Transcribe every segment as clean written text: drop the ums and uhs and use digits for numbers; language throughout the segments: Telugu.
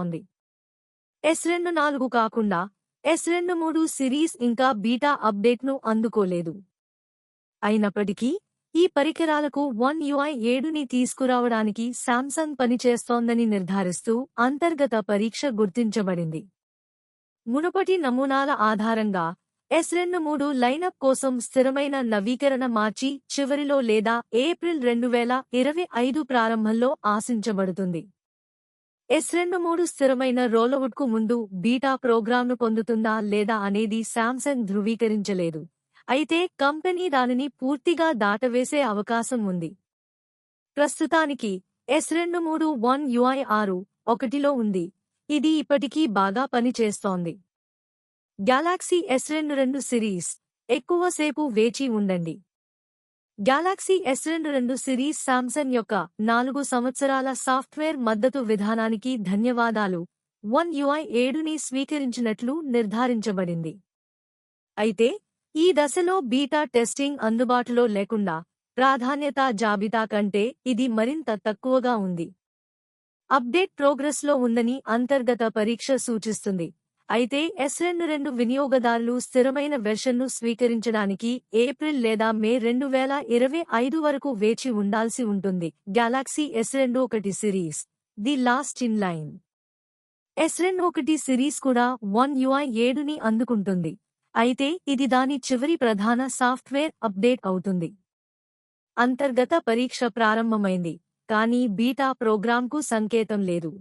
ఉంది. S24 కాకుండా S23 సిరీస్ ఇంకా బీటా అప్డేట్ను అందుకోలేదు. అయినప్పటికీ ఈ పరికరాలకు One UI 7ని తీసుకురావడానికి శాంసంగ్ పనిచేస్తోందని నిర్ధారిస్తూ అంతర్గత పరీక్ష గుర్తించబడింది. మునుపటి నమూనాల ఆధారంగా S23 లైనప్ కోసం స్థిరమైన నవీకరణ మార్చి చివరిలో లేదా ఏప్రిల్ 2025 ప్రారంభంలో ఆశించబడుతుంది. S23 స్థిరమైన రోలవుట్కు ముందు బీటా ప్రోగ్రామ్ను పొందుతుందా లేదా అనేది శాంసంగ్ ధృవీకరించలేదు. అయితే కంపెనీ దానిని పూర్తిగా దాటవేసే అవకాశం ఉంది. ప్రస్తుతానికి S23 One UI 6.1లో ఉంది. ఇది ఇప్పటికీ బాగా పనిచేస్తోంది. గెలాక్సీ S22 సిరీస్ ఎక్కువసేపు వేచి ఉండండి. గెలాక్సీ S22 సిరీస్ శాంసంగ్ యొక్క 4 సంవత్సరాల సాఫ్ట్వేర్ మద్దతు విధానానికి ధన్యవాదాలు One UI 7ని స్వీకరించినట్లు నిర్ధారించబడింది. అయితే ఈ దశలో బీటా టెస్టింగ్ అందుబాటులో లేకుండా ప్రాధాన్యతా జాబితా కంటే ఇది మరింత తక్కువగా ఉంది. అప్డేట్ ప్రోగ్రెస్లో ఉందని అంతర్గత పరీక్ష సూచిస్తుంది. అయితే S22 వినియోగదారులు స్థిరమైన వెర్షన్ను స్వీకరించడానికి ఏప్రిల్ లేదా మే 2025 వరకు వేచి ఉండాల్సి ఉంటుంది. Galaxy S21 series the last in line. S21 series కూడా One UI 7ని అందుకుంటుంది. అయితే ఇది దాని చివరి ప్రధాన సాఫ్ట్వేర్ అప్డేట్ అవుతుంది. అంతర్గత పరీక్ష ప్రారంభమైంది, కానీ బీటా ప్రోగ్రామ్కు సంకేతం లేదు.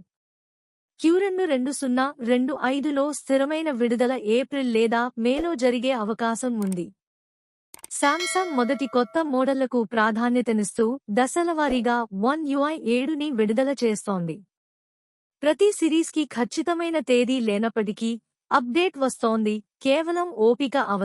Q2 2025లో స్థిరమైన విడుదల ఏప్రిల్ లేదా మేలో జరిగే అవకాశం ఉంది. శాంసంగ్ మొదటి కొత్త మోడళ్లకు ప్రాధాన్యతనిస్తూ దశలవారీగా One UI 7ని విడుదల చేస్తోంది. ప్రతి సిరీస్కి ఖచ్చితమైన తేదీ లేనప్పటికీ అప్డేట్ వస్తోంది. కేవలం ఓపిక అవసరం.